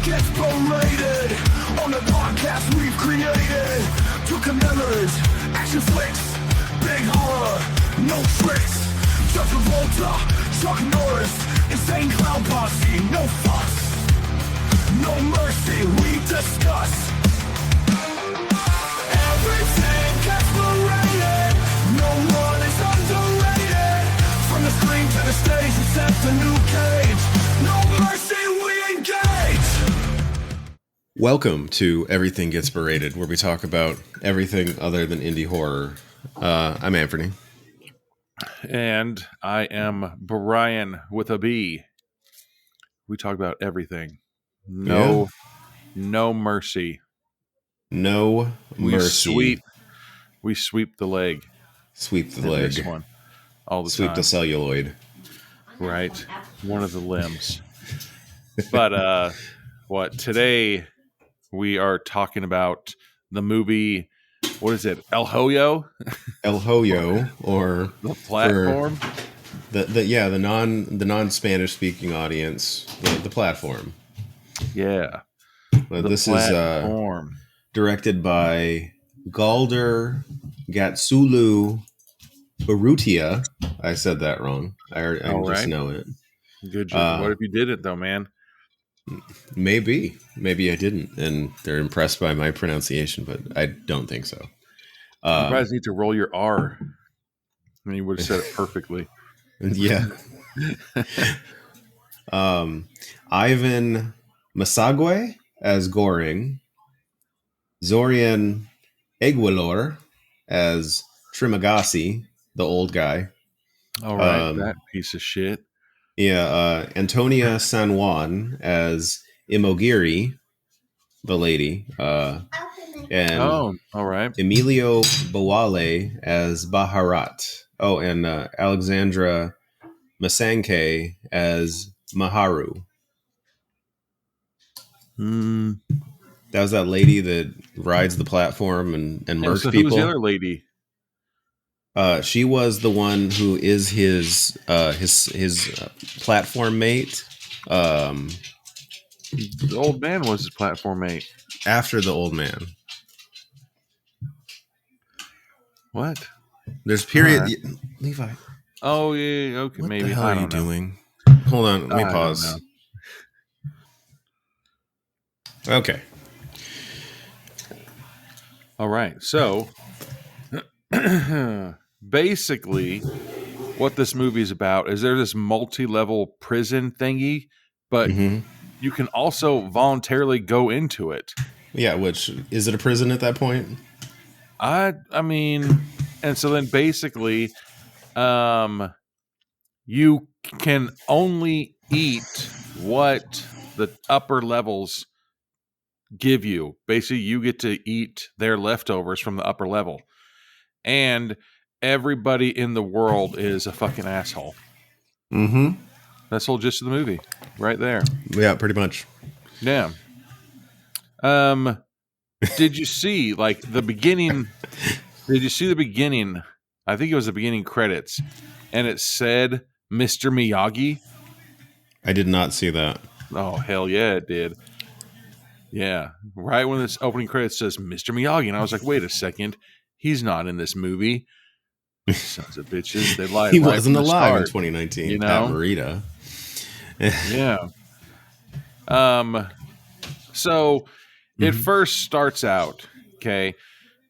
gets berated on the podcast we've created to commemorate action flicks, big horror, no tricks. John Travolta, Chuck Norris, insane clown posse, no fuss, no mercy, we discuss. Everything gets berated, no one is underrated. From the screen to the stage, except a new cage. No mercy, we engage. Welcome to Everything Gets Berated, where we talk about everything other than indie horror. I'm Anthony. And I am Brian with a B. We talk about everything. No mercy. No mercy. We sweep the leg. Sweep the leg. This one. All the Sweep time. the celluloid. Right. One of the limbs. But today we are talking about the movie, what is it? El Hoyo? El Hoyo, or the platform? The non-Spanish speaking audience, the platform. Yeah. But this platform. Is directed by Galder Gatsulu Urrutia. I said that wrong. I just know it. Good job. What if you did it though, man? Maybe I didn't, and they're impressed by my pronunciation, but I don't think so. You guys need to roll your R. I mean, you would have said it perfectly. Yeah. Ivan Massague as Goring, Zorian Aguilar as Trimagasi, the old guy. All right, that piece of shit. Yeah, Antonia San Juan as Imogiri, the lady, and all right, Emilio Buale as Baharat. Oh, and Alexandra Masangkay as Maharu. That was that lady that rides the platform and murks people. Who's the other lady? She was the one who is his platform mate. The old man was his platform mate. After the old man. What? There's period. Levi. Oh yeah. Okay. What maybe. the hell are you doing? Hold on. Let me pause. Okay. All right. So. Basically, what this movie is about is there's this multi-level prison thingy, but you can also voluntarily go into it. Yeah, which is it a prison at that point? I mean, and so then basically, you can only eat what the upper levels give you. Basically, you get to eat their leftovers from the upper level. And everybody in the world is a fucking asshole. Mm-hmm. That's the whole gist of the movie. Right there. Yeah, pretty much. Yeah. Did you see, like, the beginning? Did you see the beginning? I think it was the beginning credits. And it said Mr. Miyagi. I did not see that. Oh, hell yeah, it did. Yeah. Right when this opening credits says Mr. Miyagi. And I was like, wait a second. He's not in this movie. Sons of bitches. They lied. He wasn't alive in 2019. You know? Pat Morita. Yeah. So it first starts out, okay,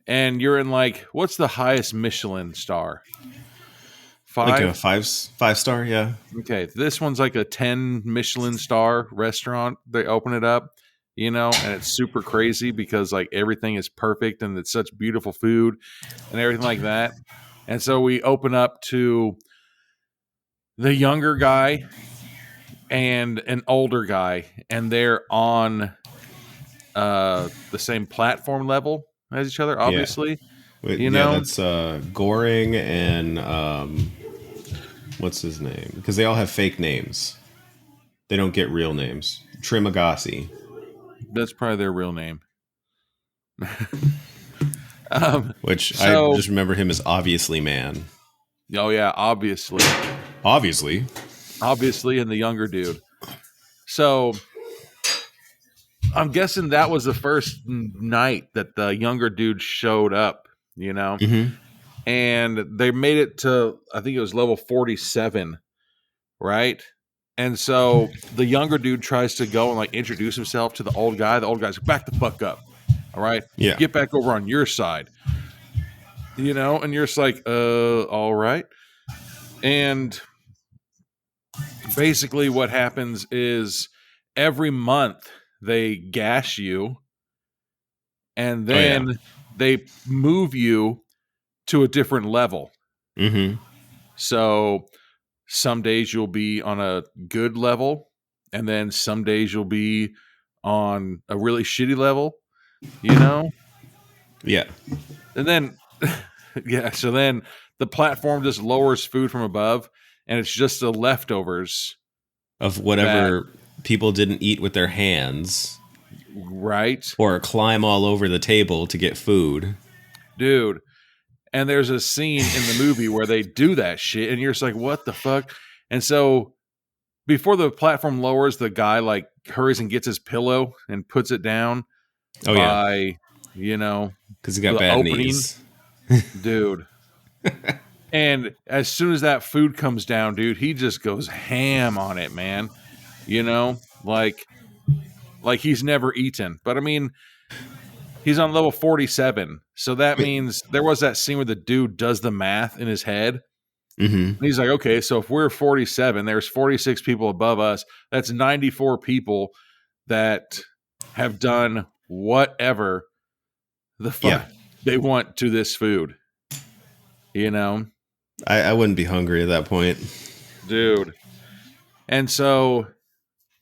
and you're in like, what's the highest Michelin star? 5? Like a five star, yeah. Okay, this one's like a 10 Michelin star restaurant. They open it up. You know, and it's super crazy because like everything is perfect and it's such beautiful food and everything like that. And so we open up to the younger guy and an older guy, and they're on the same platform level as each other, obviously. Yeah. You know, that's Goring and what's his name? Because they all have fake names. They don't get real names. Trimagasi. That's probably their real name. Which I just remember him as Obviously Man. Oh, yeah, obviously. Obviously, and the younger dude. So I'm guessing that was the first night that the younger dude showed up, Mm-hmm. and they made it to, I think it was level 47, right? And so the younger dude tries to go and like introduce himself to the old guy. The old guy's like, back the fuck up. All right. Yeah. Get back over on your side. And you're just like, all right. And basically what happens is every month they gash you and then they move you to a different level. Mm-hmm. So some days you'll be on a good level, and then some days you'll be on a really shitty level, Yeah. And then, so then the platform just lowers food from above, and it's just the leftovers Of whatever people didn't eat with their hands. Right. Or climb all over the table to get food. Dude. And there's a scene in the movie where they do that shit, and you're just like, what the fuck? And so before the platform lowers, the guy like hurries and gets his pillow and puts it down because he got the bad opening, knees. Dude. And as soon as that food comes down, dude, he just goes ham on it, man. Like he's never eaten. But I mean, he's on level 47. So that means there was that scene where the dude does the math in his head. Mm-hmm. And he's like, okay, so if we're 47, there's 46 people above us. That's 94 people that have done whatever the fuck they want to this food. I wouldn't be hungry at that point. Dude. And so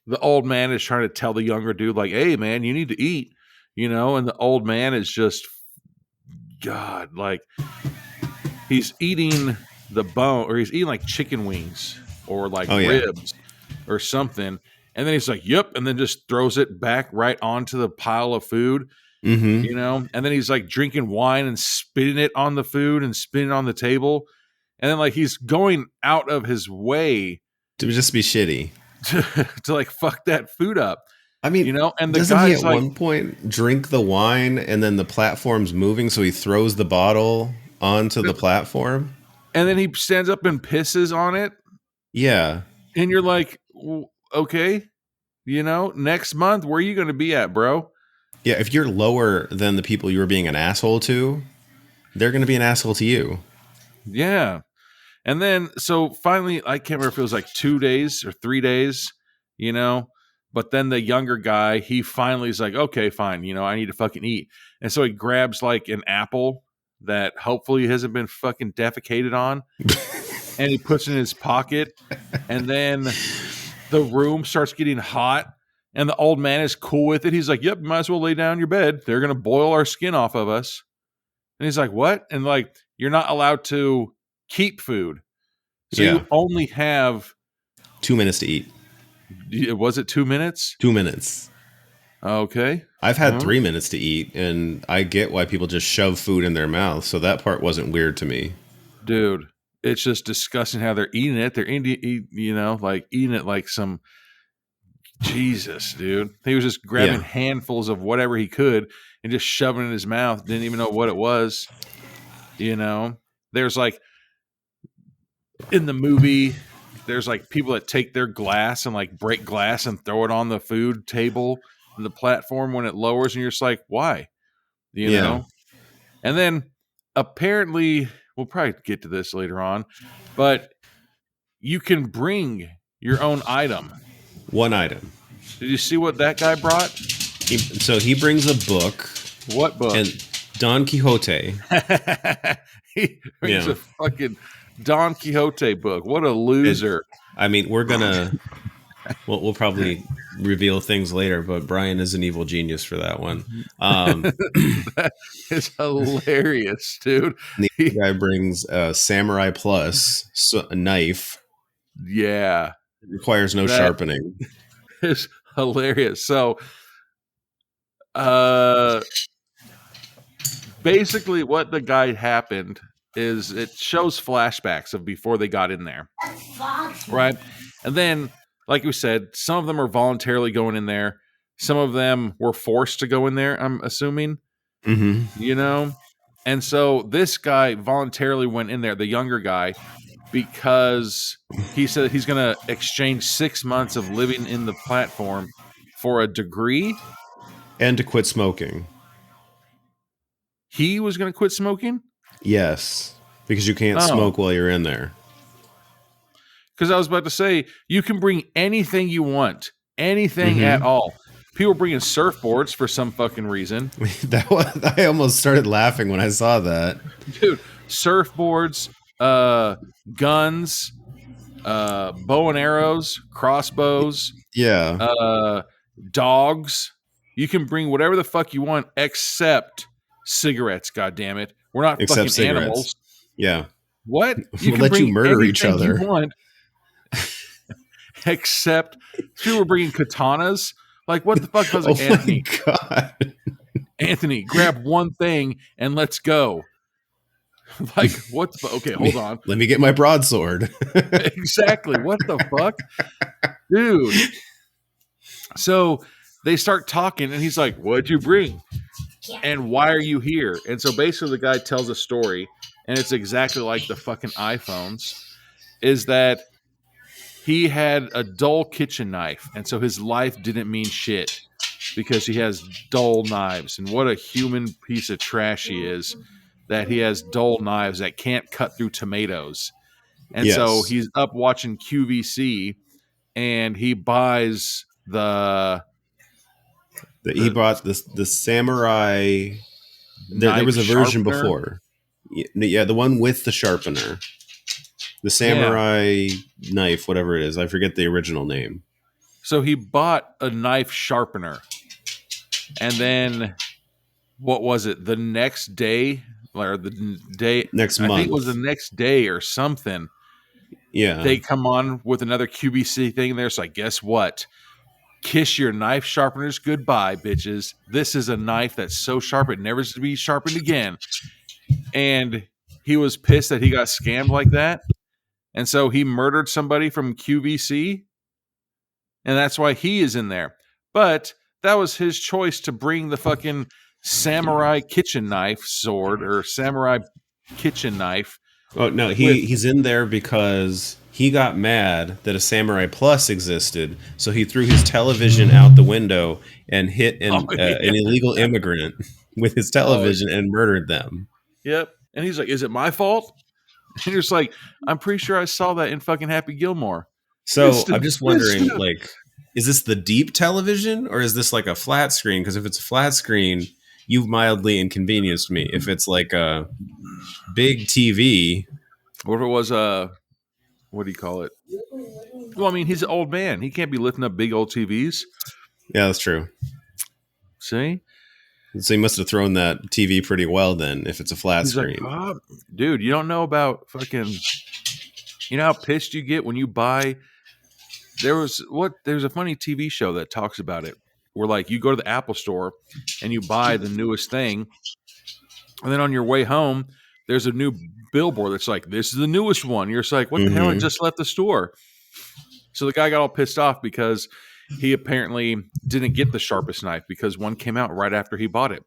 the old man is trying to tell the younger dude, like, hey, man, you need to eat, and the old man is just, God, like, he's eating the bone, or he's eating like chicken wings or like ribs or something. And then he's like, yep. And then just throws it back right onto the pile of food, and then he's like drinking wine and spitting it on the food and spitting it on the table. And then like he's going out of his way to just be shitty. To like fuck that food up. I mean, and the doesn't he guy's at like, one point drink the wine and then the platform's moving, so he throws the bottle onto the platform? And then he stands up and pisses on it? Yeah. And you're like, okay, next month, where are you going to be at, bro? Yeah, if you're lower than the people you were being an asshole to, they're going to be an asshole to you. Yeah. And then, so finally, I can't remember if it was like 2 days or 3 days, but then the younger guy, he finally is like, okay, fine, I need to fucking eat. And so he grabs like an apple that hopefully hasn't been fucking defecated on, and he puts it in his pocket. And then the room starts getting hot, and the old man is cool with it. He's like, yep, you might as well lay down in your bed. They're going to boil our skin off of us. And he's like, what? And like, you're not allowed to keep food. So you only have 2 minutes to eat. Was it 2 minutes? 2 minutes. Okay. I've had 3 minutes to eat, and I get why people just shove food in their mouth. So that part wasn't weird to me. Dude, it's just disgusting how they're eating it. They're eating it like some Jesus, dude. He was just grabbing handfuls of whatever he could and just shoving it in his mouth. Didn't even know what it was. There's like, in the movie, there's like people that take their glass and like break glass and throw it on the food table and the platform when it lowers, and you're just like, why? You know? And then apparently, we'll probably get to this later on, but you can bring your own item. One item. Did you see what that guy brought? So he brings a book. What book? And Don Quixote. He brings a fucking Don Quixote book. What a loser. I mean, we're gonna we'll probably reveal things later, but Brian is an evil genius for that one. That is hilarious, dude. The guy brings a Samurai Plus a knife. Yeah. It requires no sharpening. It's hilarious. So basically what the guy happened is it shows flashbacks of before they got in there. Right? And then, like we said, some of them are voluntarily going in there. Some of them were forced to go in there, I'm assuming, Mm-hmm. And so this guy voluntarily went in there, the younger guy, because he said he's going to exchange 6 months of living in the platform for a degree. And to quit smoking. He was going to quit smoking? Yes, because you can't Oh. smoke while you're in there. Because I was about to say, you can bring anything you want, anything at all. People bringing surfboards for some fucking reason. I almost started laughing when I saw that. Dude, surfboards, guns, bow and arrows, crossbows, dogs. You can bring whatever the fuck you want except cigarettes, goddammit. We're not Except fucking cigarettes. animals. Yeah. What? You can let you murder each other. You want, except people were bringing katanas. Like, what the fuck was it, Anthony? God. Anthony, grab one thing and let's go. Like, what the okay, hold on. Let me get my broadsword. Exactly. What the fuck? Dude. So they start talking and he's like, what'd you bring? And why are you here? And so basically the guy tells a story, and it's exactly like the fucking iPhones, is that he had a dull kitchen knife, and so his life didn't mean shit because he has dull knives. And what a human piece of trash he is, that he has dull knives that can't cut through tomatoes. And so he's up watching QVC, and he buys he bought the samurai. There was a version before. Yeah, the one with the sharpener. The samurai knife, whatever it is. I forget the original name. So he bought a knife sharpener. And then, what was it? The next day? Or the day... Next month. I think it was the next day or something. Yeah. They come on with another QVC thing there. So guess what? Kiss your knife sharpeners goodbye, bitches. This is a knife that's so sharp it never to be sharpened again. And he was pissed that he got scammed like that. And so he murdered somebody from QVC. And that's why he is in there. But that was his choice to bring the fucking samurai kitchen knife sword or samurai kitchen knife. Oh, no, he's in there because he got mad that a Samurai Plus existed. So he threw his television out the window and hit an illegal immigrant with his television and murdered them. Yep. And he's like, is it my fault? And you're just like, I'm pretty sure I saw that in fucking Happy Gilmore. So I'm just wondering, like, is this the deep television or is this like a flat screen? Because if it's a flat screen, you've mildly inconvenienced me. If it's like a big TV. What if it was what do you call it? Well, I mean, he's an old man. He can't be lifting up big old TVs. Yeah, that's true. See? So he must have thrown that TV pretty well then, if it's a flat screen. Like, oh, dude, you don't know about fucking... You know how pissed you get when you buy... There's a funny TV show that talks about it, where like you go to the Apple store and you buy the newest thing, and then on your way home, there's a new billboard that's like, this is the newest one. You're just like, what the hell? I just left the store. So the guy got all pissed off because he apparently didn't get the sharpest knife because one came out right after he bought it.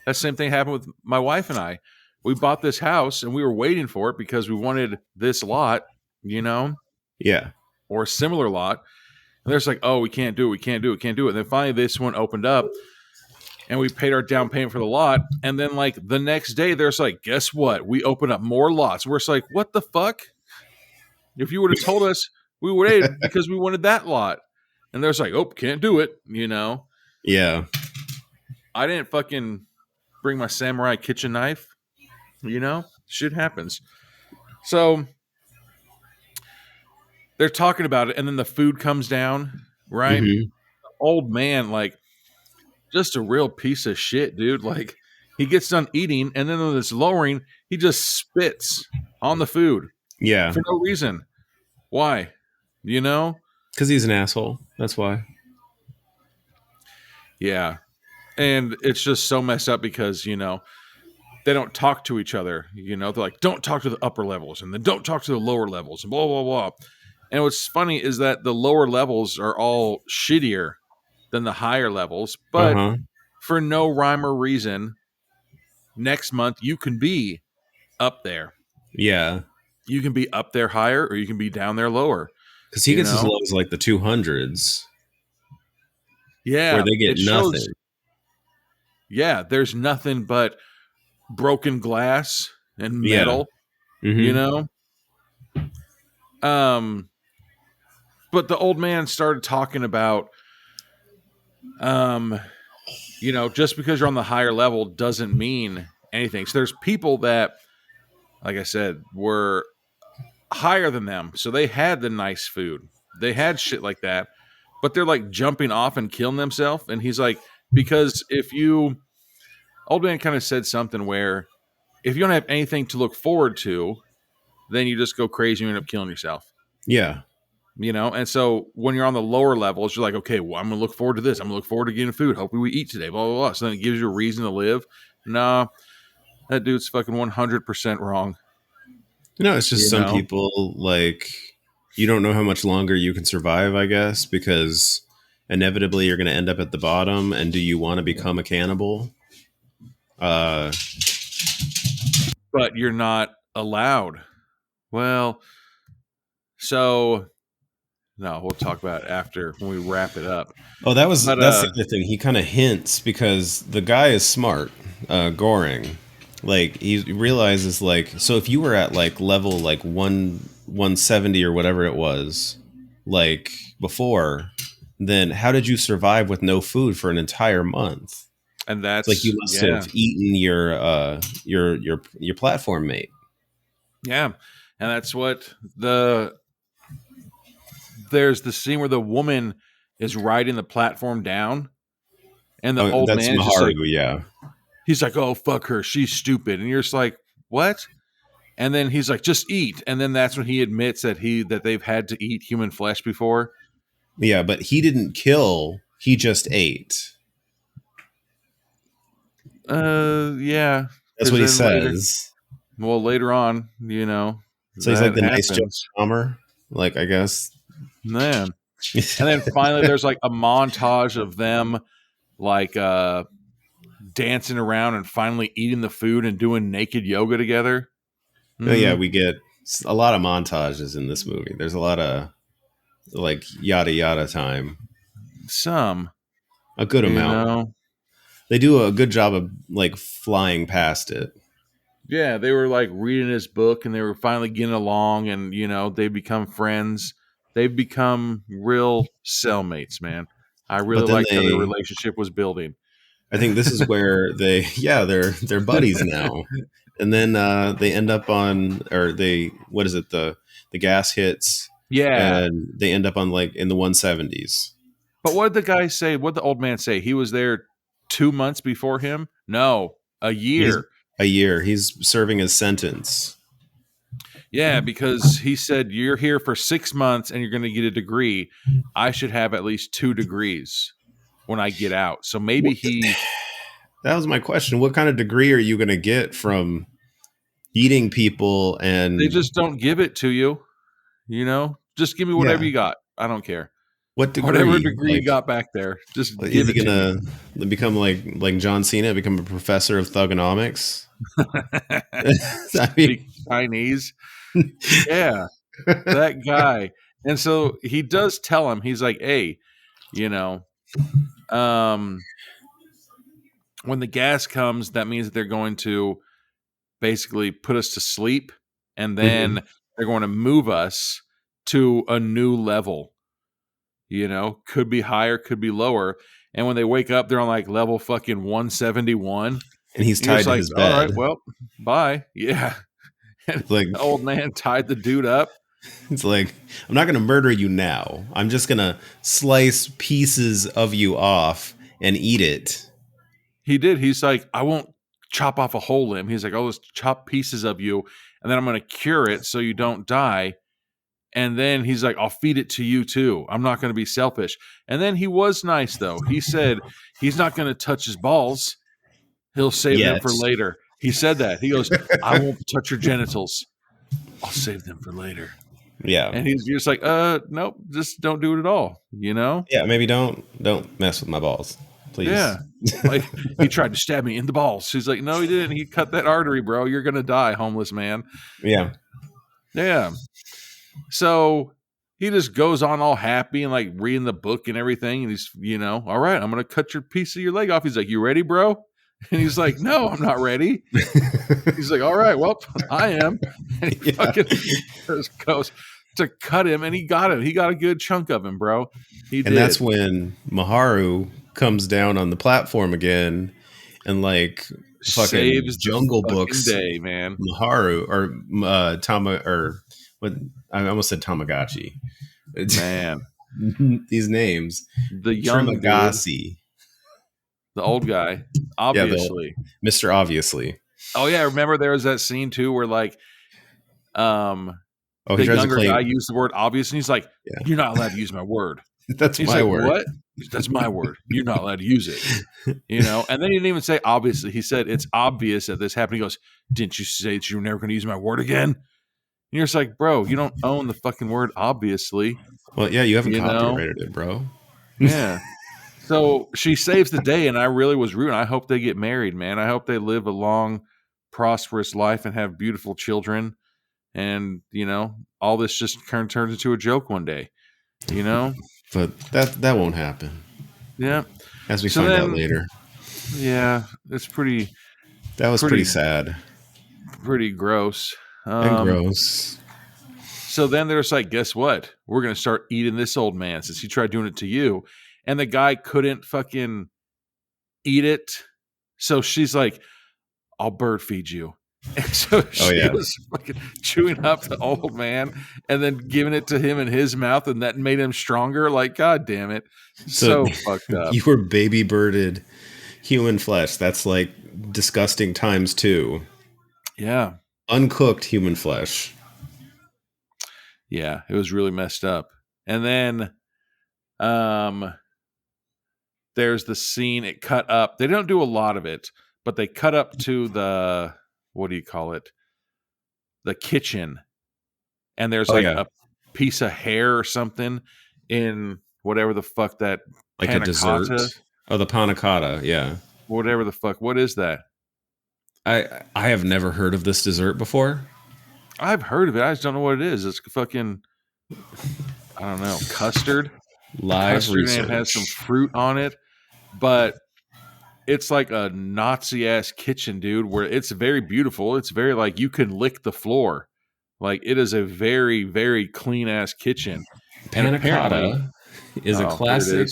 That same thing happened with my wife and I. We bought this house and we were waiting for it because we wanted this lot, Yeah. Or a similar lot. And they're just like, oh, we can't do it. And then finally this one opened up and we paid our down payment for the lot. And then like the next day, there's like, guess what? We open up more lots. We're just like, what the fuck? If you would have told us, we would have because we wanted that lot. And there's like, oh, can't do it, Yeah. I didn't fucking bring my samurai kitchen knife. Shit happens. So they're talking about it, and then the food comes down, right? Mm-hmm. Old man, like, just a real piece of shit, dude. Like, he gets done eating, and then when it's lowering, he just spits on the food. Yeah. For no reason. Why? Because he's an asshole. That's why. Yeah. And it's just so messed up because, they don't talk to each other. They're like, don't talk to the upper levels, and then don't talk to the lower levels, and blah, blah, blah. And what's funny is that the lower levels are all shittier than the higher levels, Uh but huh. for no rhyme or reason, next month you can be up there. Yeah, You can be up there higher, or you can be down there lower. because he You gets as know, low as like the 200s, where yeah, they get it shows. nothing. Yeah, there's nothing but broken glass and Yeah. metal. You Mm-hmm. know, um, but the old man started talking about, um, just because you're on the higher level doesn't mean anything. So there's people that, like I said, were higher than them. So they had the nice food. They had shit like that. But they're like jumping off and killing themselves. And he's like, because old man kind of said something where if you don't have anything to look forward to, then you just go crazy and you end up killing yourself. Yeah. And so when you're on the lower levels, you're like, okay, well, I'm gonna look forward to this. I'm gonna look forward to getting food. Hopefully we eat today, blah blah blah. So then it gives you a reason to live. Nah, that dude's fucking 100% wrong. It's just some people, like, you don't know how much longer you can survive, I guess, because inevitably you're going to end up at the bottom. And do you want to become a cannibal? But you're not allowed. Well, so no, we'll talk about it after when we wrap it up. Oh, that's But the other thing. He kind of hints, because the guy is smart, Goring. Like, he realizes, like, so if you were at like level like 170 or whatever it was, like before, then how did you survive with no food for an entire month? and It's that's like you must have eaten your platform mate. yeah, and that's what there's the scene where the woman is riding the platform down, and the old That's man is just like, Maharu, yeah. he's like, oh fuck her, she's stupid, and you're just like, what? And then he's like, just eat, and then that's when he admits that they've had to eat human flesh before. Yeah, but he didn't kill, he just ate. Yeah, That's 'cause what he then says. later on, So he's like that the nice Joe happens. Bomber, like, I guess. Man. And then finally there's like a montage of them like dancing around and finally eating the food and doing naked yoga together. Oh yeah, we get a lot of montages in this movie. There's a lot of like yada yada time. Some, A good you amount. know. They do a good job of like flying past it. Yeah, they were like reading his book and they were finally getting along, and they become friends. They've become real cellmates, man. I But really then liked how their relationship was building. I think this is where they're buddies now. And then they end up on, or what is it, the gas hits, Yeah. and they end up on like in the 170s. But what did the guy say? What did the old man say? He was there 2 months before him? No, a year. A year. He's serving his sentence. Yeah, because he said, you're here for 6 months and you're going to get a degree. I should have at least 2 degrees when I get out. So maybe That was my question. What kind of degree are you going to get from eating people? And they just don't give it to you. Just give me whatever you got. I don't care. What degree? Whatever degree like, you got back there, just is give he it to gonna me. become like John Cena, become a professor of thugonomics? I mean, Speak Chinese. Yeah, that guy. And so he does tell him, he's like, hey, when the gas comes, that means that they're going to basically put us to sleep, and then they're going to move us to a new level. Could be higher, could be lower. And when they wake up, they're on like level fucking 171. and he's tied to his bed. All right, well, bye. Yeah. And like the old man tied the dude up. It's like, I'm not going to murder you now. I'm just going to slice pieces of you off and eat it. He did. He's like, I won't chop off a whole limb. He's like, I'll just chop pieces of you, and then I'm going to cure it so you don't die. And then he's like, I'll feed it to you too. I'm not going to be selfish. And then he was nice, though. He said he's not going to touch his balls. He'll save them for later. He said that. He goes, I won't touch your genitals. I'll save them for later. Yeah. And he's just like, nope, just don't do it at all, you know? Yeah, maybe don't mess with my balls, please. Yeah. Like, he tried to stab me in the balls. She's like, no, he didn't. He cut that artery, bro. You're going to die, homeless man. Yeah. Yeah. So he just goes on all happy and like reading the book and everything. And he's, all right, I'm going to cut your piece of your leg off. He's like, you ready, bro? And he's like, no, I'm not ready. He's like, all right, well, I am. And he fucking just goes to cut him, and he got him. He got a good chunk of him, bro. He did. And that's when Maharu comes down on the platform again and like fucking saves Jungle the Books day, man. Maharu or what I almost said Tamagotchi. Man. These names. The young Trimagasi. The old guy, obviously. Yeah, Mr. Obviously. Oh yeah, remember there was that scene too where like the younger guy used the word obvious, and he's like, you're not allowed to use my word. That's he's my like, word. What? That's my word. You're not allowed to use it. And then he didn't even say obviously. He said it's obvious that this happened. He goes, didn't you say that you were never going to use my word again? And you're just like, bro, you don't own the fucking word obviously. Well, yeah, you haven't copyrighted it, bro. Yeah. So she saves the day, and I really was rooting. I hope they get married, man. I hope they live a long, prosperous life and have beautiful children. And, all this just turns into a joke one day, But that won't happen. Yeah. As we find out later. Yeah, it's pretty... That was pretty sad. Pretty gross. And gross. So then there's like, guess what? We're going to start eating this old man since he tried doing it to you. And the guy couldn't fucking eat it. So she's like, I'll bird feed you. And so she was fucking chewing up the old man and then giving it to him in his mouth. And that made him stronger. Like, God damn it. So fucked up. You were baby birded human flesh. That's like disgusting times 2. Yeah. Uncooked human flesh. Yeah. It was really messed up. And then, there's the scene, it cut up. They don't do a lot of it, but they cut up to the, what do you call it? The kitchen. And there's a piece of hair or something in whatever the fuck that like a dessert. Oh, the panna cotta, yeah. Whatever the fuck. What is that? I have never heard of this dessert before. I've heard of it. I just don't know what it is. It's fucking, I don't know, custard. Live custard research. And it has some fruit on it, but it's like a Nazi ass kitchen, dude, where it's very beautiful. It's very like you can lick the floor. Like it is a very, very clean ass kitchen. Panna cotta is a classic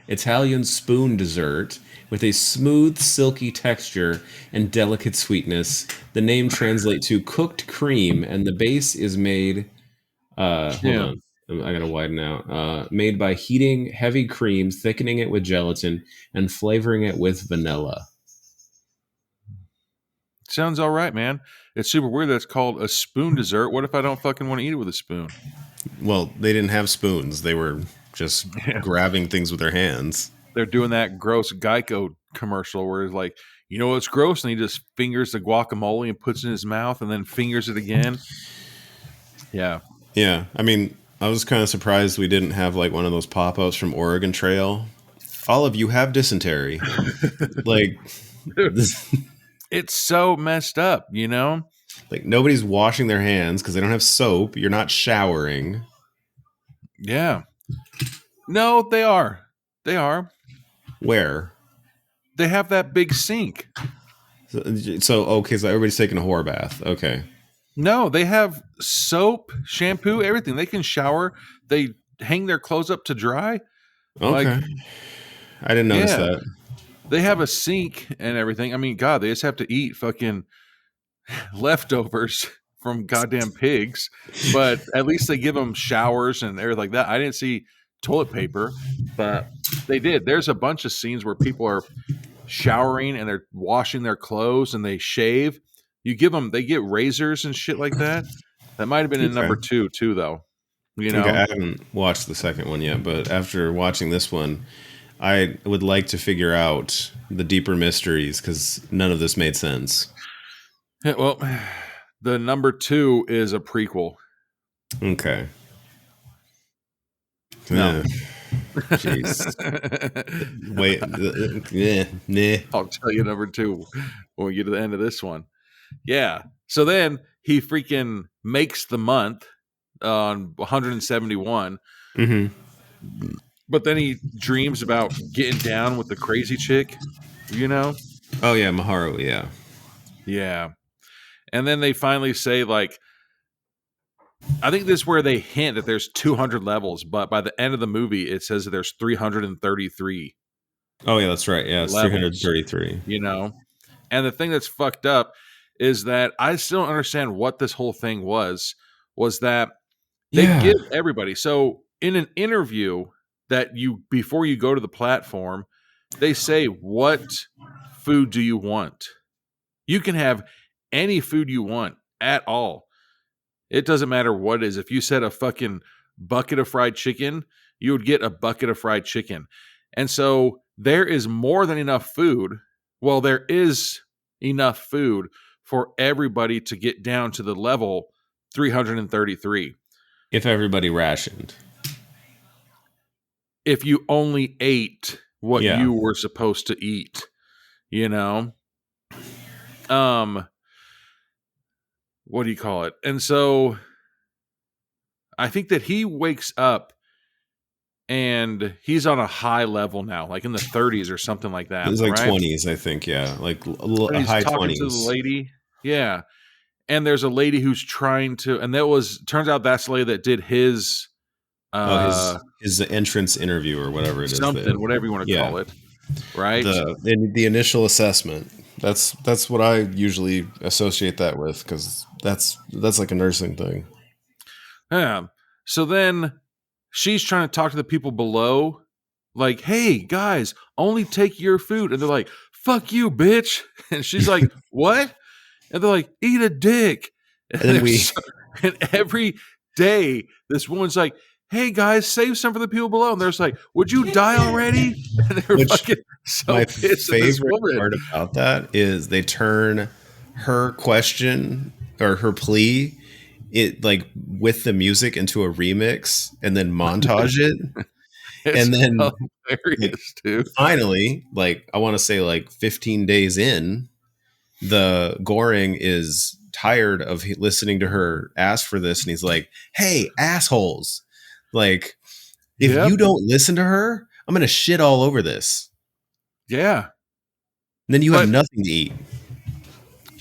Italian spoon dessert with a smooth, silky texture and delicate sweetness. The name translates to cooked cream, and the base is made. Hold on. I gotta widen out. Made by heating heavy cream, thickening it with gelatin, and flavoring it with vanilla. Sounds all right, man. It's super weird that it's called a spoon dessert. What if I don't fucking want to eat it with a spoon? Well, they didn't have spoons. They were just grabbing things with their hands. They're doing that gross Geico commercial where it's like, you know what's gross? And he just fingers the guacamole and puts it in his mouth and then fingers it again. Yeah. Yeah. I mean, I was kind of surprised we didn't have like one of those pop-ups from Oregon Trail. All of you have dysentery. Like, it's so messed up, Like nobody's washing their hands because they don't have soap. You're not showering. Yeah. No, they are. They are. Where? They have that big sink. So everybody's taking a whore bath. Okay. No, they have soap, shampoo, everything. They can shower. They hang their clothes up to dry. Okay. I didn't notice that. They have a sink and everything. I mean, God, they just have to eat fucking leftovers from goddamn pigs. But at least they give them showers and everything like that. I didn't see toilet paper, but they did. There's a bunch of scenes where people are showering and they're washing their clothes and they shave. They get razors and shit like that. That might have been in number 2 too, though. I haven't watched the second one yet, but after watching this one, I would like to figure out the deeper mysteries because none of this made sense. Yeah, well, the number 2 is a prequel. Okay. No. Jeez. Wait. Nah. I'll tell you number 2 when we get to the end of this one. Yeah. So then he freaking makes the month on 171. Mm-hmm. But then he dreams about getting down with the crazy chick, you know? Oh yeah, Maharu. Yeah. Yeah. And then they finally say, like, I think this is where they hint that there's 200 levels, but by the end of the movie, it says that there's 333 Oh yeah, that's right. Yeah, it's levels, 333. you know? And the thing that's fucked up is that I still don't understand what this whole thing was that they give everybody. So in an interview that before you go to the platform, they say, what food do you want? You can have any food you want at all. It doesn't matter what it is. If you said a fucking bucket of fried chicken, you would get a bucket of fried chicken. And so there is more than enough food. Well, there is enough food for everybody to get down to the level 333. If everybody rationed. If you only ate what Yeah. you were supposed to eat, you know? What do you call it? And so I think that he wakes up and he's on a high level now, like in the 30s or something like that. It's like right? 20s, I think. Yeah, like And a he's high talking 20s. to the lady. Yeah. And there's a lady who's trying to, and turns out that's the lady that did his his entrance interview or whatever it is. Whatever you want to call it. Right. The initial assessment. That's what I usually associate that with, because that's like a nursing thing. Yeah. So then she's trying to talk to the people below, like, hey, guys, only take your food. And they're like, fuck you, bitch. And she's like, what? And they're like, eat a dick. And every day, this woman's like, hey, guys, save some for the people below. And they're just like, would you die already? And they're fucking so my pissed at this favorite woman. part about that is they turn her question or her plea, it like with the music, into a remix and then montage it. And then hilarious, dude. Finally, like I want to say like 15 days in, the Goring is tired of listening to her ask for this, and he's like, hey, assholes, like if you don't listen to her, I'm gonna shit all over this. Yeah. And then you have nothing to eat.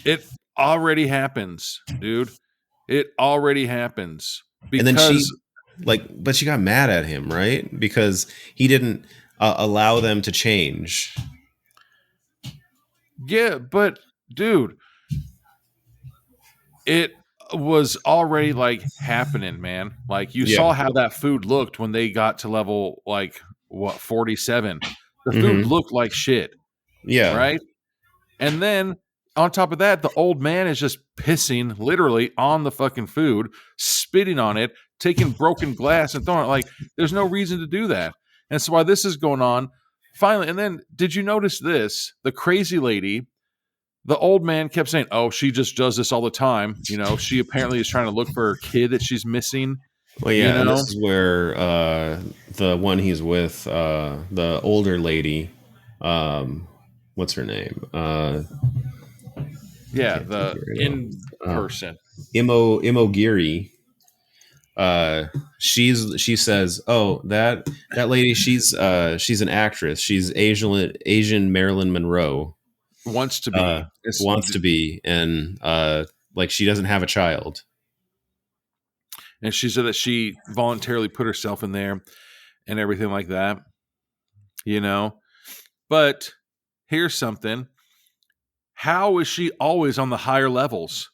It already happens, dude. It already happens. And then but she got mad at him, right? Because he didn't allow them to change. Yeah, but dude, it was already like happening, man. Like you saw how that food looked when they got to level 47. The food looked like shit. Yeah. Right? And then on top of that, the old man is just pissing literally on the fucking food, spitting on it, taking broken glass and throwing it. Like, there's no reason to do that. And so while this is going on, finally, and then did you notice this? The crazy lady, the old man kept saying, oh, she just does this all the time. You know, she apparently is trying to look for her kid that she's missing. Well, yeah, and this is where the one he's with, the older lady, what's her name? In person. Imogiri. She says, oh, that lady, she's an actress. She's Asian Marilyn Monroe. Wants to be. And like she doesn't have a child. And she said that she voluntarily put herself in there and everything like that. You know? But here's something. How is she always on the higher levels?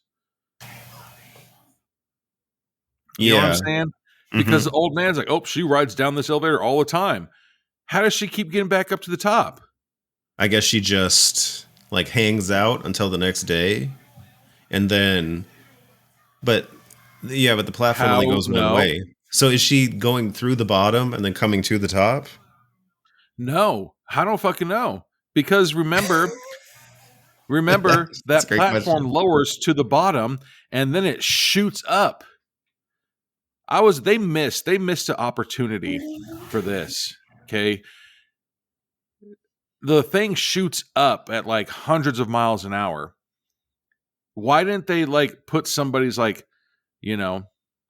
You know what I'm saying? Because the old man's like, oh, she rides down this elevator all the time. How does she keep getting back up to the top? I guess she just like hangs out until the next day. And then, but the platform only goes one way. So is she going through the bottom and then coming to the top? No, I don't fucking know. Because remember that platform lowers to the bottom and then it shoots up. They missed the opportunity for this. Okay. The thing shoots up at like hundreds of miles an hour. Why didn't they like put somebody's like,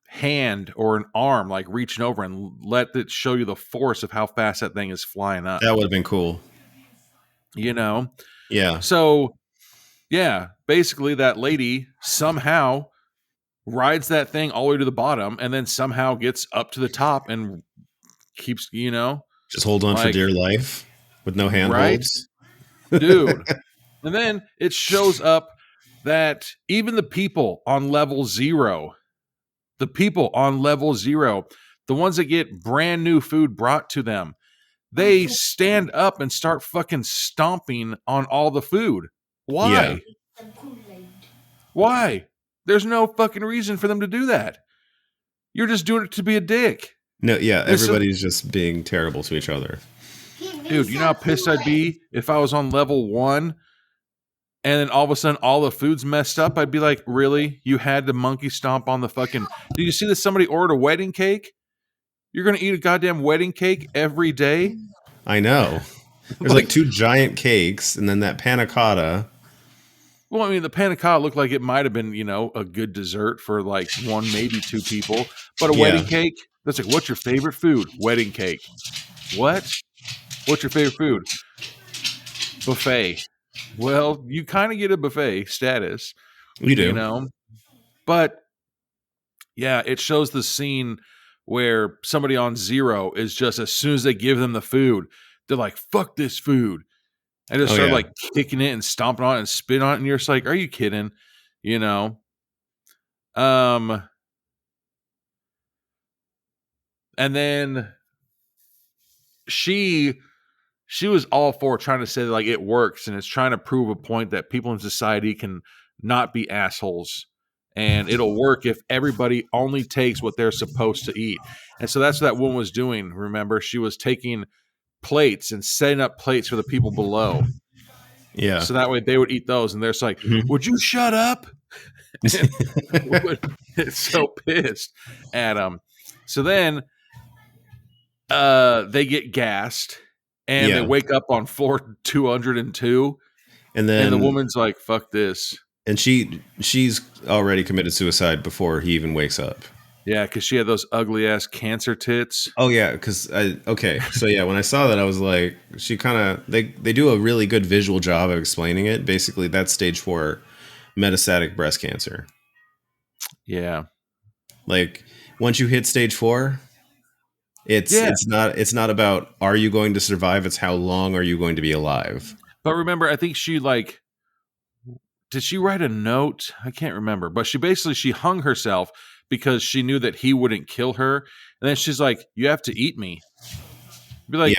hand or an arm like reaching over and let it show you the force of how fast that thing is flying up? That would have been cool. Yeah. So, yeah, basically that lady somehow rides that thing all the way to the bottom and then somehow gets up to the top and keeps, just hold on for dear life with no handholds. Right? Dude. And then it shows up that even the people on level 0, the ones that get brand new food brought to them, they stand up and start fucking stomping on all the food. Why? Yeah. Why? There's no fucking reason for them to do that. You're just doing it to be a dick. No, yeah, everybody's just being terrible to each other. Dude, you know how pissed I'd be if I was on level 1 and then all of a sudden all the food's messed up? I'd be like, really? You had to monkey stomp on the fucking... Did you see that somebody ordered a wedding cake? You're going to eat a goddamn wedding cake every day? I know. There's like 2 giant cakes and then that panna cotta. Well, I mean, the panna cotta looked like it might have been, a good dessert for like 1, maybe 2 people. But a wedding cake? That's like, what's your favorite food? Wedding cake. What? What's your favorite food? Buffet. Well, you kind of get a buffet status. We do. But, yeah, it shows the scene where somebody on 0 is just, as soon as they give them the food, they're like, fuck this food. And just start like kicking it and stomping on it and spitting on it. And you're just like, are you kidding? And then she was all for trying to say that, like, it works, and it's trying to prove a point that people in society can not be assholes, and it'll work if everybody only takes what they're supposed to eat. And so that's what that woman was doing. Remember, she was taking plates and setting up plates for the people below. Yeah. So that way they would eat those, and they're just like, would you shut up? It's so pissed at them. So then they get gassed and they wake up on floor 202. And the woman's like, fuck this. And she's already committed suicide before he even wakes up. Yeah, because she had those ugly ass cancer tits. Oh yeah, because so yeah, when I saw that, I was like, she kind of they do a really good visual job of explaining it. Basically, that's stage 4 metastatic breast cancer. Yeah, like once you hit stage 4, it's not about are you going to survive. It's how long are you going to be alive. But remember, I think she did she write a note? I can't remember, but she hung herself because she knew that he wouldn't kill her. And then she's like, you have to eat me. Be like,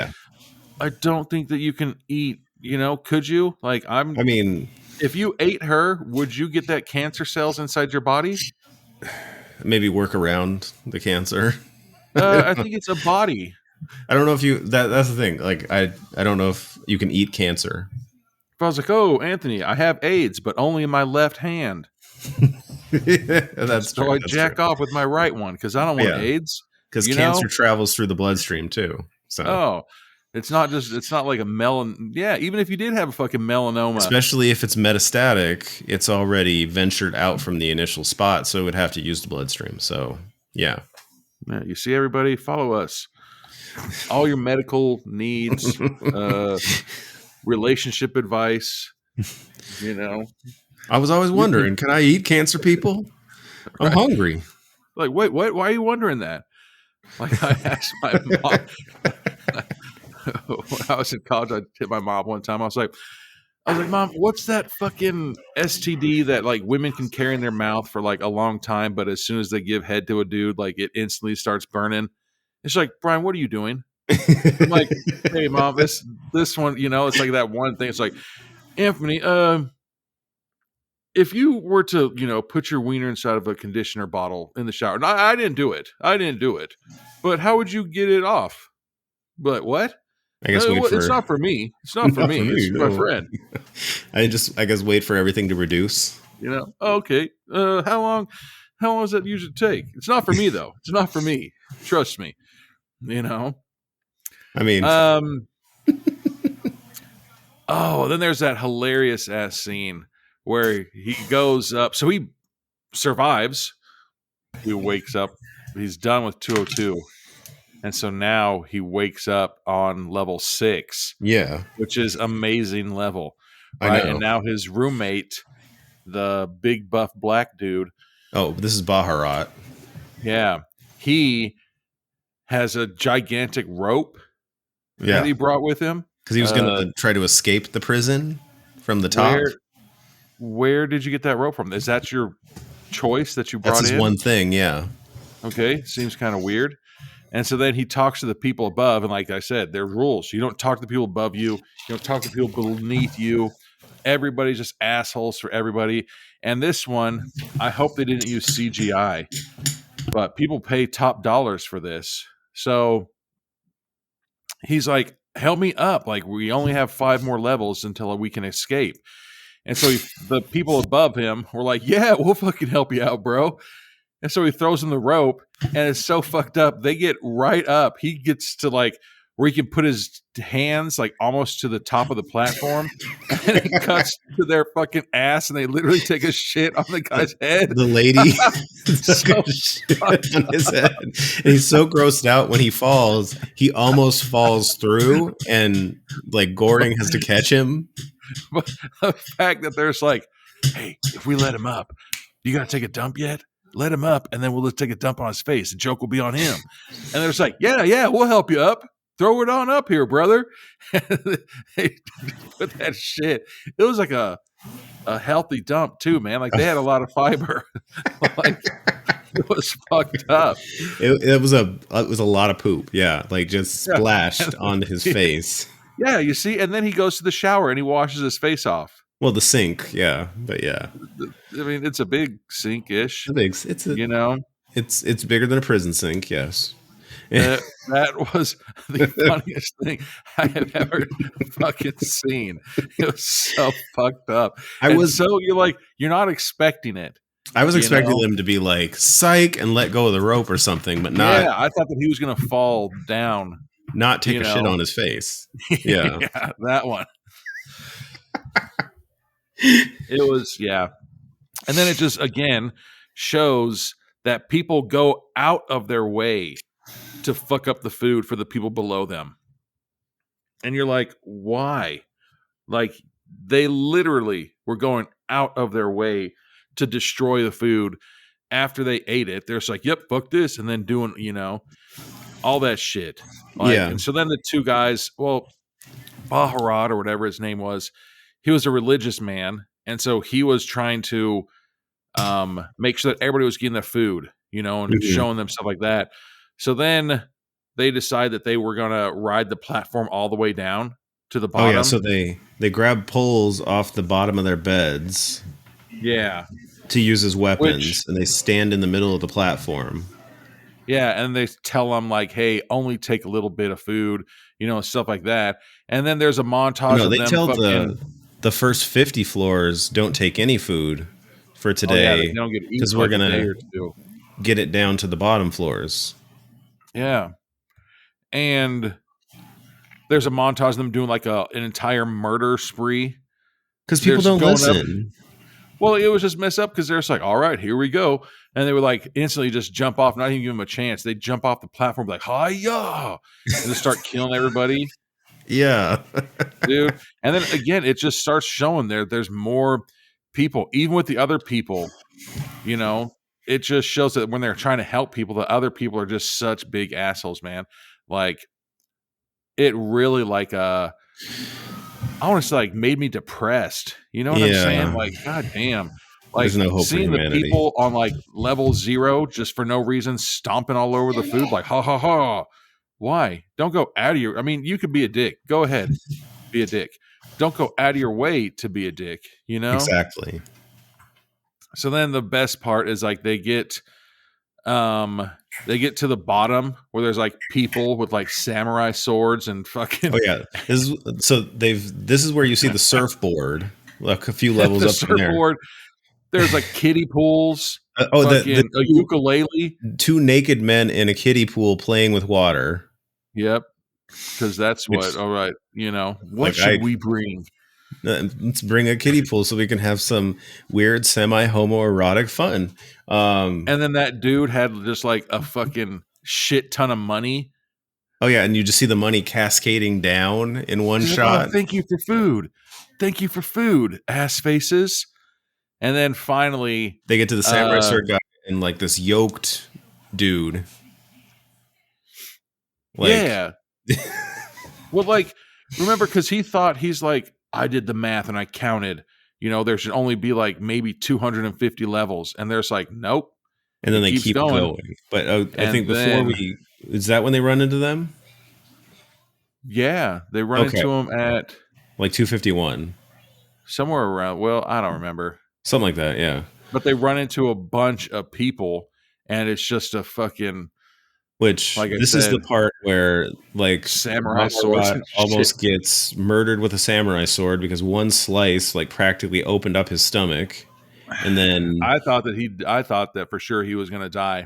I don't think that you can eat, could you? Like, if you ate her, would you get that cancer cells inside your body? Maybe work around the cancer. I think it's a body. I don't know if that's the thing. Like, I don't know if you can eat cancer. If I was like, oh, Anthony, I have AIDS, but only in my left hand. That's so true. I jack off with my right one because I don't want AIDS. Because cancer travels through the bloodstream too. So it's not like a melon. Yeah, even if you did have a fucking melanoma, especially if it's metastatic, it's already ventured out from the initial spot, so it would have to use the bloodstream. So yeah, you see, everybody, follow us. All your medical needs, relationship advice. I was always wondering, can I eat cancer people? I'm hungry. Like, wait, what? Why are you wondering that? Like, I asked my mom when I was in college. I hit my mom one time. I was like, Mom, what's that fucking STD that like women can carry in their mouth for like a long time, but as soon as they give head to a dude, like it instantly starts burning? And she's like, Brian, what are you doing? I'm like, hey, Mom, this one, it's like that one thing. It's like, Anthony, if you were to, put your wiener inside of a conditioner bottle in the shower, and I didn't do it. But how would you get it off? But what? I guess it's not for me. It's not for me. It's for my friend. I guess wait for everything to reduce. Oh, okay. How long? How long does that usually take? It's not for me though. It's not for me. Trust me. You know. I mean, Oh, then there's that hilarious ass scene where he goes up. So he survives. He wakes up. He's done with 202. And so now he wakes up on level 6, yeah, which is amazing level. I Right. know. And now his roommate, the big buff black dude. Oh, this is Baharat. Yeah. He has a gigantic rope Yeah, that he brought with him. because he was going to try to escape the prison from the top. Where did you get that rope from? Is that your choice that you brought That's his in? one thing, yeah. Okay, seems kind of weird. And so then he talks to the people above, and like I said, there's rules. You don't talk to the people above you. You don't talk to people beneath you. Everybody's just assholes for everybody. And this one, I hope they didn't use CGI, but people pay top dollars for this. So he's like, help me up. Like, we only have 5 more levels until we can escape. And so the people above him were like, yeah, we'll fucking help you out, bro. And so he throws in the rope, and it's so fucked up. They get right up. He gets to like where he can put his hands like almost to the top of the platform, and it cuts to their fucking ass, and they literally take a shit on the guy's head. The lady So took a shit on his head. And he's so grossed out when he falls, he almost falls through, and like Goring has to catch him. But the fact that there's like, hey, if we let him up, you got to take a dump yet? Let him up, and then we'll just take a dump on his face. The joke will be on him. And they're just like, yeah, we'll help you up. Throw it on up here, brother. They put that shit. It was like a healthy dump too, man. Like they had a lot of fiber. Like it was fucked up. It was a lot of poop. Yeah, like just splashed onto his face. Yeah, you see, and then he goes to the shower and he washes his face off. Well, the sink, yeah, but yeah. I mean, it's a big sink-ish. It's You know, it's bigger than a prison sink. Yes. that was the funniest thing I have ever fucking seen. It was so fucked up. So you're not expecting it. I was expecting them to be like psych and let go of the rope or something, but not. Yeah, I thought that he was gonna fall down. Not take a shit on his face. Yeah. Yeah, that one. It was, yeah. And then it just, again, shows that people go out of their way to fuck up the food for the people below them. And you're like, why? Like, they literally were going out of their way to destroy the food after they ate it. They're just like, yep, fuck this. And then doing, all that shit. Like, yeah. And so then the two guys, well, Baharat or whatever his name was, he was a religious man. And so he was trying to make sure that everybody was getting their food, and showing them stuff like that. So then they decide that they were going to ride the platform all the way down to the bottom. Oh, yeah. So they grab poles off the bottom of their beds. Yeah. To use as weapons. And they stand in the middle of the platform. Yeah. And they tell them, like, hey, only take a little bit of food, stuff like that. And then there's a montage of they them tell fucking... the first 50 floors don't take any food for today. Because we're going to get it down to the bottom floors. Yeah. And there's a montage of them doing like an entire murder spree. Because people don't listen. Well, it was just messed up because they're just like, all right, here we go. And they would like instantly just jump off, not even give them a chance. They jump off the platform like, hi-ya! And just start killing everybody. Yeah. Dude. And then again, it just starts showing there's more people. Even with the other people, it just shows that when they're trying to help people, the other people are just such big assholes, man. Like, it really I want to say, like, made me depressed. You know what I'm saying? Like, god damn. Like, there's no hope seeing for the humanity. people on like level 0 just for no reason stomping all over the food, like, ha ha ha. Why? Don't go out of your... I mean, you could be a dick. Go ahead. Be a dick. Don't go out of your way to be a dick, Exactly. So then the best part is like they get to the bottom where there's like people with like samurai swords and fucking... Oh yeah. This is where you see the surfboard, like a few levels the up from there. surfboard. There's like kiddie pools, the fucking a ukulele. two naked men in a kiddie pool playing with water. Yep. Because that's Which, what, all right, what like, should we bring? let's bring a kiddie pool so we can have some weird semi-homoerotic fun. And then that dude had just like a fucking shit ton of money. Oh yeah, and you just see the money cascading down in one He's shot. like, oh, thank you for food. Thank you for food, ass faces. And then finally, they get to the samurai sword guy and like this yoked dude. Like, yeah. Well, like, remember, because he thought he's like, I did the math and I counted, there should only be like maybe 250 levels. And there's like, nope. And then they keep going. But I think before is that when they run into them? Yeah, they run into them at like 251. Somewhere around, well, I don't remember. Something like that, yeah. But they run into a bunch of people, and it's just a fucking... Which, like this is the part where, like, samurai swords almost gets murdered with a samurai sword because one slice, like, practically opened up his stomach. And then... I thought that for sure he was going to die.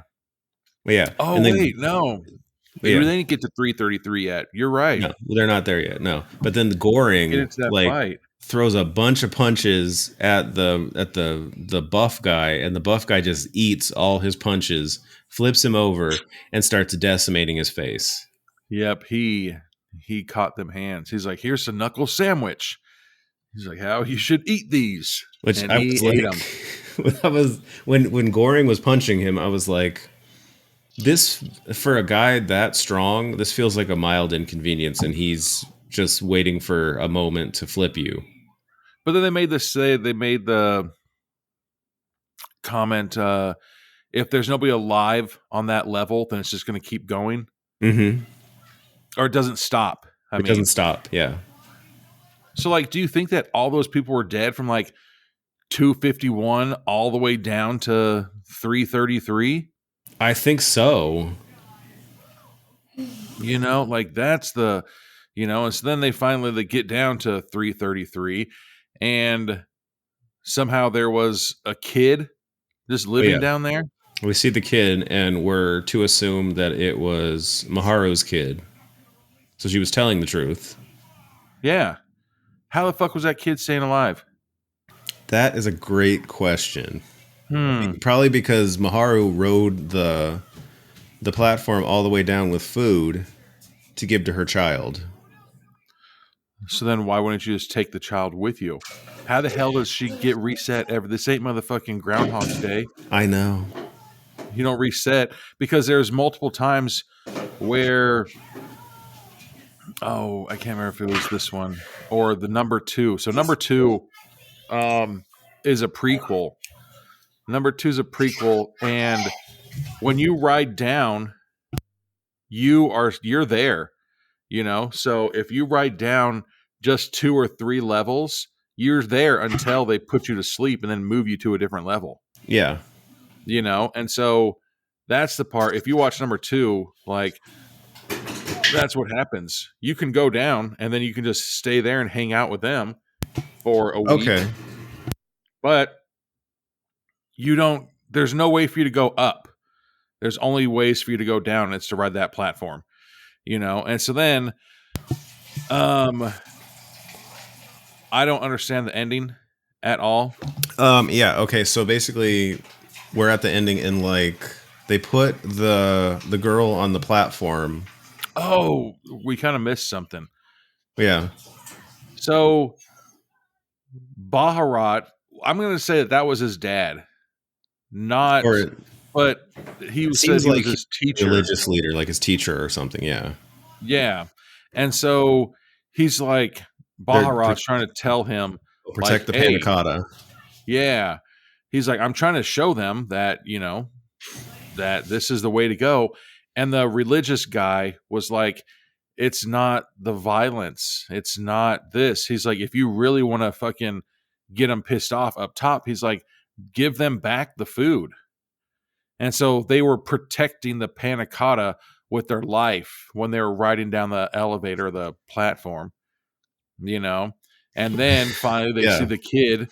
Yeah. Oh, and wait, no. They didn't get to 333 yet. You're right. No, they're not there yet, no. But then the Goring, like, throws a bunch of punches at the buff guy, and the buff guy just eats all his punches, flips him over, and starts decimating his face. Yep, he caught them hands. He's like, here's a knuckle sandwich. He's like, how you should eat these. Which and I was like, when Goring was punching him, I was like, this, for a guy that strong, this feels like a mild inconvenience, and he's just waiting for a moment to flip you. But then they made the comment, if there's nobody alive on that level, then it's just going to keep going. Mm-hmm. Or it doesn't stop. It doesn't stop, yeah. So, like, do you think that all those people were dead from, like, 251 all the way down to 333? I think so. Like, that's the, and so then they get down to 333, and somehow there was a kid just living down there. We see the kid, and we're to assume that it was Maharu's kid. So she was telling the truth. Yeah. How the fuck was that kid staying alive? That is a great question. Probably because Maharu rode the platform all the way down with food to give to her child. So then why wouldn't you just take the child with you? How the hell does she get reset ever? This ain't motherfucking Groundhog's Day. I know. You don't reset, because there's multiple times where... Oh, I can't remember if it was this one or the number 2. So number 2 is a prequel. Number 2 is a prequel, and when you ride down, you're there, So if you ride down just 2 or 3 levels, you're there until they put you to sleep and then move you to a different level. Yeah. And so that's the part. If you watch number 2, like, that's what happens. You can go down and then you can just stay there and hang out with them for a week. Okay. But there's no way for you to go up. There's only ways for you to go down, and it's to ride that platform. And so then I don't understand the ending at all. Yeah, okay, so basically we're at the ending, and like they put the girl on the platform. Oh, we kind of missed something. Yeah. So Baharat, I'm going to say that was his dad. But he says he was his teacher. Religious leader, like his teacher or something, yeah. Yeah. And so he's like, Baharat's trying to tell him, protect the panna cotta. Yeah. He's like, I'm trying to show them that, that this is the way to go. And the religious guy was like, it's not the violence. It's not this. He's like, if you really want to fucking get them pissed off up top, he's like, give them back the food. And so they were protecting the panna cotta with their life when they were riding down the elevator, the platform, And then finally they see the kid,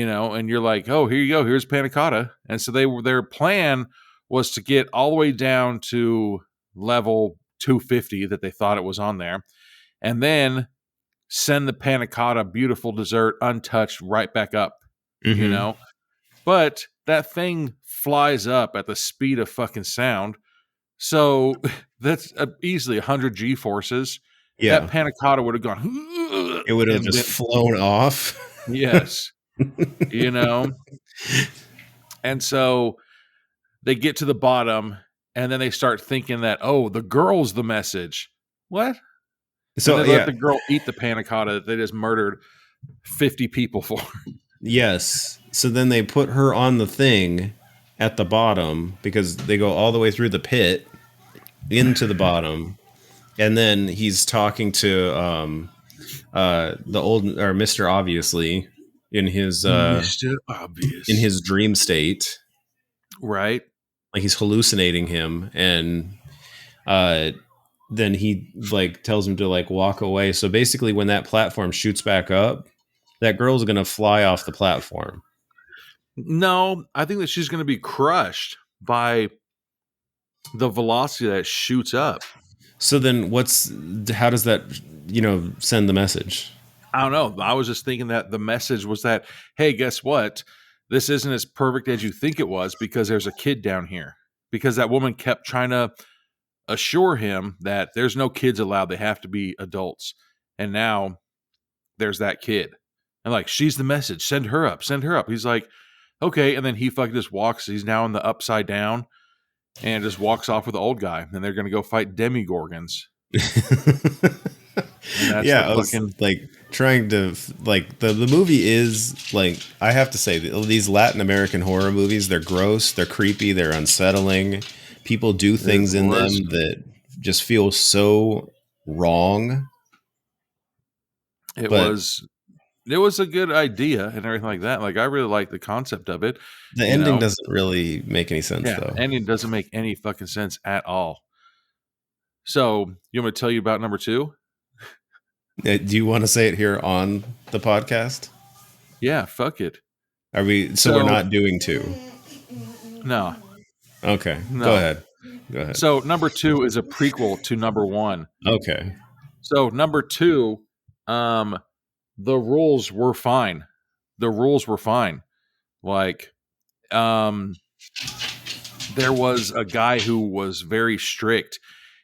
and you're like, oh, here you go, here's panna cotta. And so their plan was to get all the way down to level 250 that they thought it was on there, and then send the panna cotta beautiful dessert untouched right back up, but that thing flies up at the speed of fucking sound. So that's easily 100 G forces. Yeah. That panna cotta would have gone. It would have just flown off. Yes. And so they get to the bottom, and then they start thinking that, oh, the girl's the message. What? So they let the girl eat the panna cotta that they just murdered 50 people for. Yes. So then they put her on the thing at the bottom, because they go all the way through the pit into the bottom, and then he's talking to the old, or Mr. Obviously, in his Mr. Obvious, in his dream state, right? Like he's hallucinating him, and then he like tells him to like walk away. So basically, when that platform shoots back up, that girl's gonna fly off the platform. No, I think that she's going to be crushed by the velocity that shoots up. So then how does that, send the message? I don't know. I was just thinking that the message was that, hey, guess what? This isn't as perfect as you think it was, because there's a kid down here. Because that woman kept trying to assure him that there's no kids allowed. They have to be adults. And now there's that kid. And like, she's the message. Send her up. Send her up. He's like, okay. And then he fucking just walks. He's now in the upside down and just walks off with the old guy. And they're going to go fight demigorgons. Yeah, I was like trying to like the movie is like, I have to say, these Latin American horror movies, they're gross, they're creepy, they're unsettling. People do things in them that just feel so wrong. It was a good idea and everything like that. Like, I really like the concept of it. The ending doesn't really make any sense, though. The ending doesn't make any fucking sense at all. So, you want me to tell you about number 2? Do you want to say it here on the podcast? Yeah, fuck it. Are we? So we're not doing 2? No. Okay. No. Go ahead. So number 2 is a prequel to number 1. Okay. So number 2, the rules were fine. Like, there was a guy who was very strict.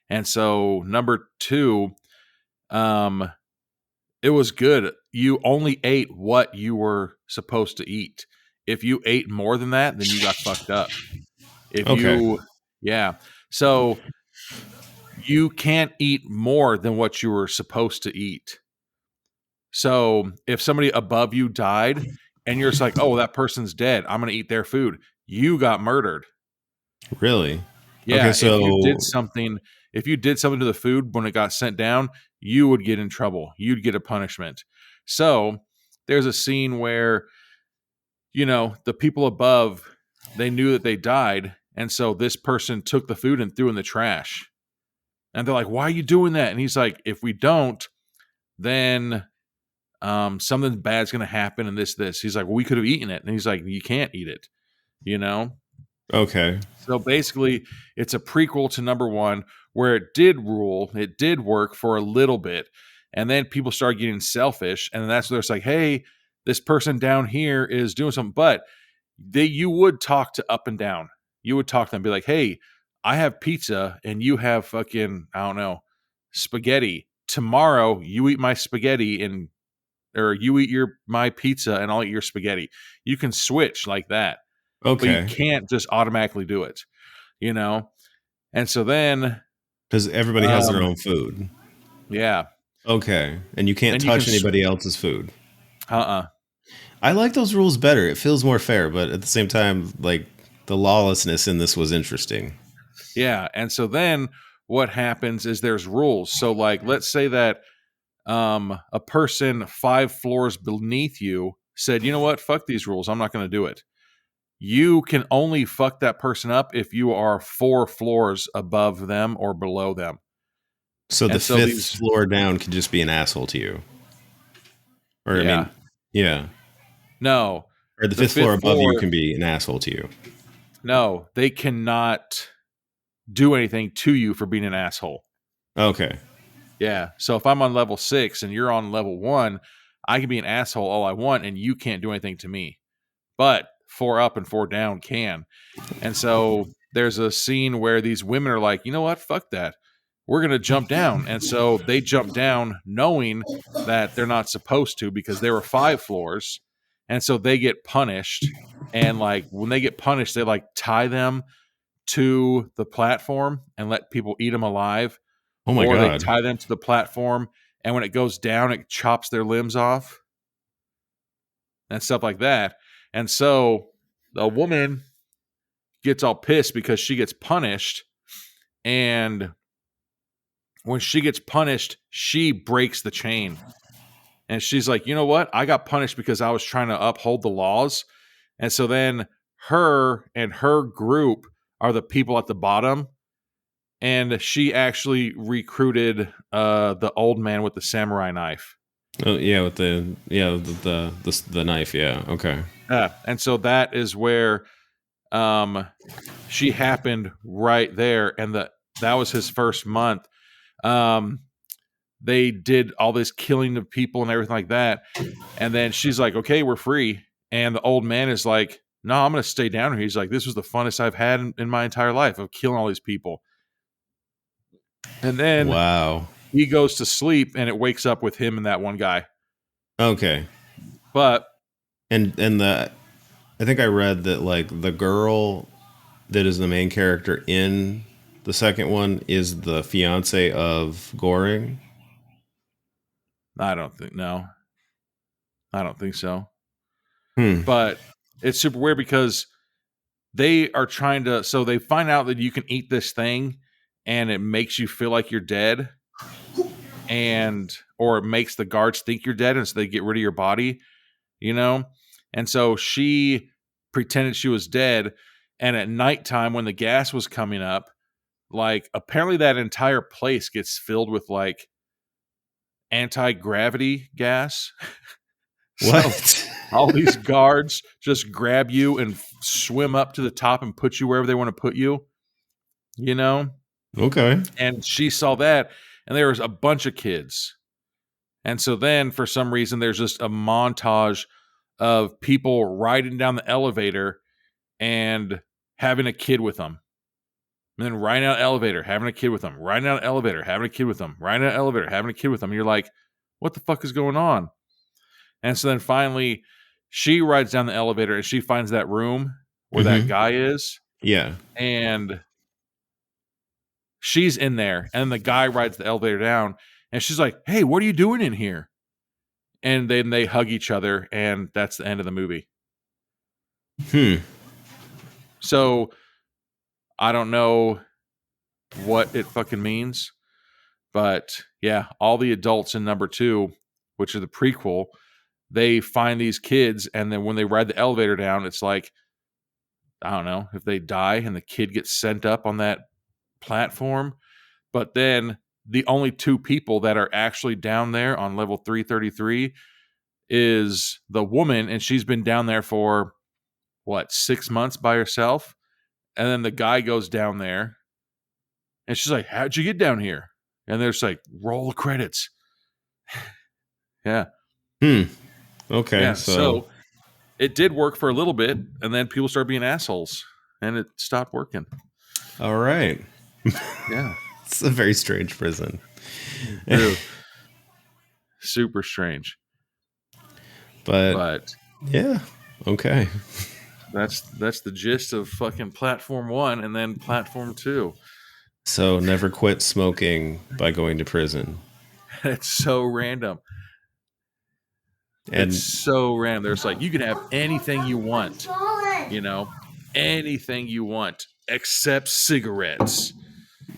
And so number 2, it was good. You only ate what you were supposed to eat. If you ate more than that, then you got fucked up. So you can't eat more than what you were supposed to eat. So if somebody above you died and you're just like, oh, that person's dead, I'm going to eat their food, you got murdered. Really? Yeah. Okay, so if you did something to the food when it got sent down, you would get in trouble. You'd get a punishment. So there's a scene where, the people above, they knew that they died. And so this person took the food and threw in the trash. And they're like, why are you doing that? And he's like, if we don't, then something bad's going to happen. And this. He's like, well, we could have eaten it. And he's like, you can't eat it, Okay. So basically, it's a prequel to number 1 where it did work for a little bit. And then people started getting selfish. And that's where it's like, hey, this person down here is doing something. But you would talk to up and down. You would talk to them and be like, hey, I have pizza and you have fucking, I don't know, spaghetti. Tomorrow, you eat my spaghetti or you eat my pizza and I'll eat your spaghetti. You can switch like that. Okay. But you can't just automatically do it, And so then, because everybody has their own food. Yeah. Okay. And you can't touch anybody else's food. I like those rules better. It feels more fair, but at the same time, like, the lawlessness in this was interesting. Yeah. And so then what happens is there's rules. So like, let's say that a person 5 floors beneath you said, you know what? Fuck these rules. I'm not going to do it. You can only fuck that person up if you are 4 floors above them or below them. So the 5th floor down could just be an asshole to you. Or, yeah. I mean, yeah. No. Or the fifth floor above you can be an asshole to you. No, they cannot do anything to you for being an asshole. Okay. Yeah. So if I'm on level 6 and you're on level 1, I can be an asshole all I want and you can't do anything to me. But 4 up and 4 down can. And so there's a scene where these women are like, you know what? Fuck that. We're going to jump down. And so they jump down knowing that they're not supposed to because there were 5 floors. And so they get punished. And like when they get punished, they like tie them to the platform and let people eat them alive. Oh my God. They God. tie them to the platform. And when it goes down, it chops their limbs off and stuff like that. And so the woman gets all pissed because she gets punished. And when she gets punished, she breaks the chain. And she's like, you know what? I got punished because I was trying to uphold the laws. And so then her and her group are the people at the bottom. And she actually recruited the old man with the samurai knife. Oh yeah, with the knife. Yeah. Okay. And so that is where she happened right there, and that was his first month. They did all this killing of people and everything like that, and then she's like, "Okay, we're free." And the old man is like, "No, I'm going to stay down here." He's like, "This was the funnest I've had in my entire life of killing all these people." And then wow, he goes to sleep, and it wakes up with him and that one guy. Okay, but and I think I read that like the girl that is the main character in the second one is the fiance of Goring. I don't think so. But it's super weird because they are trying to. So they find out that you can eat this thing, and it makes you feel like you're dead, or it makes the guards think you're dead, and so they get rid of your body, you know. And so she pretended she was dead, and at nighttime when the gas was coming up, like apparently that entire place gets filled with like anti-gravity gas. What? So all these guards just grab you and swim up to the top and put you wherever they want to put you, you know? Okay. And she saw that, and there was a bunch of kids. And so then for some reason there's just a montage of people riding down the elevator and having a kid with them. And then riding out an elevator, having a kid with them. Riding out an elevator, having a kid with them. Riding out an elevator, having a kid with them. And you're like, what the fuck is going on? And so then finally, she rides down the elevator and she finds that room where that guy is. Yeah. And she's in there. And the guy rides the elevator down. And she's like, hey, what are you doing in here? And then they hug each other. And that's the end of the movie. So I don't know what it fucking means. But yeah, all the adults in number 2, which are the prequel, they find these kids, and then when they ride the elevator down, it's like, I don't know, if they die and the kid gets sent up on that platform. But then the only 2 people that are actually down there on level 333 is the woman, and she's been down there for, 6 months by herself? And then the guy goes down there, and she's like, how'd you get down here? And they're just like, roll the credits. Yeah. Okay. Yeah, so it did work for a little bit, and then people started being assholes, and it stopped working. All right. Yeah. It's a very strange prison. Super strange. But yeah. Okay. That's the gist of fucking Platform 1 and then Platform 2. So never quit smoking by going to prison. It's so random. And it's so random. There's like, you can have anything you want, you know, anything you want except cigarettes.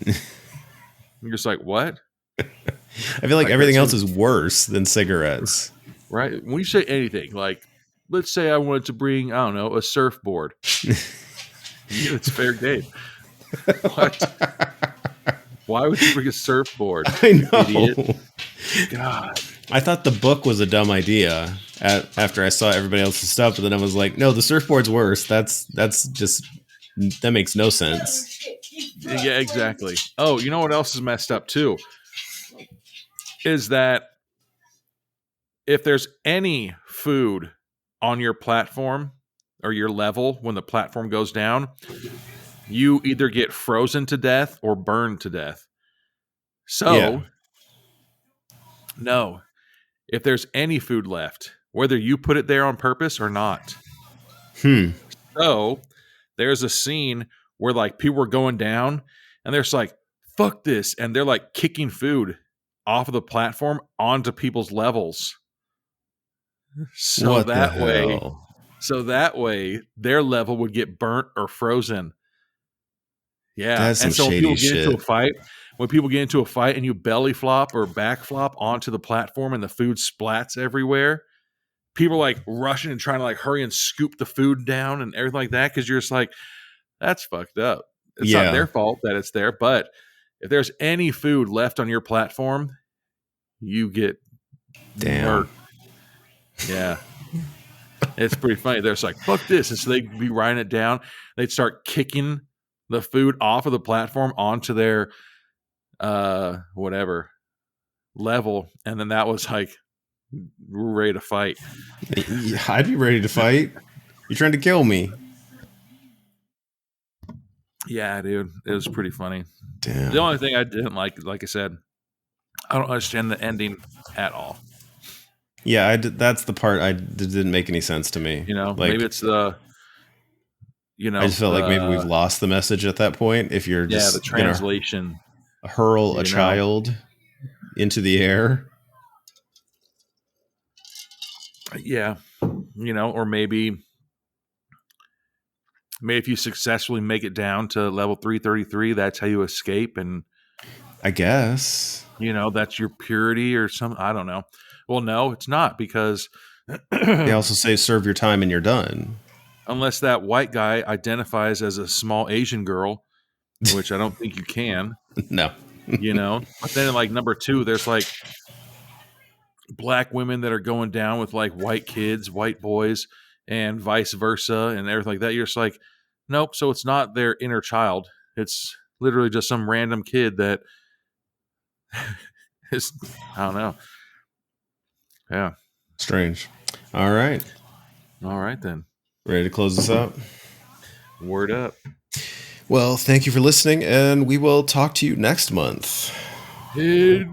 You're just like, what? I feel like everything else is worse than cigarettes. Right? When you say anything, like, let's say I wanted to bring, I don't know, a surfboard. It's fair game. What? Why would you bring a surfboard? I know. Idiot? God. I thought the book was a dumb idea after I saw everybody else's stuff, but then I was like, no, the surfboard's worse. That makes no sense. Yeah, exactly. Oh, you know what else is messed up too? Is that if there's any food on your platform or your level when the platform goes down, you either get frozen to death or burned to death. So, Yeah. no, if there's any food left, whether you put it there on purpose or not. So, there's a scene where like people are going down and they're just like, fuck this. And they're like kicking food off of the platform onto people's levels. So What the that way, hell? their level would get burnt or frozen. Yeah. That's some And so when shady people get into shit. a fight, and you belly flop or back flop onto the platform and the food splats everywhere, people are like rushing and trying to like hurry and scoop the food down and everything like that, because you're just like, that's fucked up. It's not their fault that it's there, but if there's any food left on your platform, you get Damn. murked. Yeah. It's pretty funny. They're just like, fuck this. And so they'd be writing it down. They'd start kicking the food off of the platform onto their whatever level. And then that was like, we're ready to fight. I'd be ready to fight. You're trying to kill me. Yeah, dude. It was pretty funny. Damn. The only thing I didn't like I said, I don't understand the ending at all. Yeah, that's the part didn't make any sense to me. You know, like, maybe it's the, you know, I just felt like maybe we've lost the message at that point. If you're just the translation, hurl a child into the air. Yeah, or maybe if you successfully make it down to level 333, that's how you escape, and I guess that's your purity or something. I don't know. Well, no, it's not, because they also say serve your time and you're done. Unless that white guy identifies as a small Asian girl, which I don't think you can. No. But then like number 2, there's like black women that are going down with like white kids, white boys, and vice versa, and everything like that. You're just like, nope. So it's not their inner child. It's literally just some random kid that is, I don't know. Yeah. Strange. All right then. Ready to close this out? Word up. Well, thank you for listening, and we will talk to you next month. Indeed.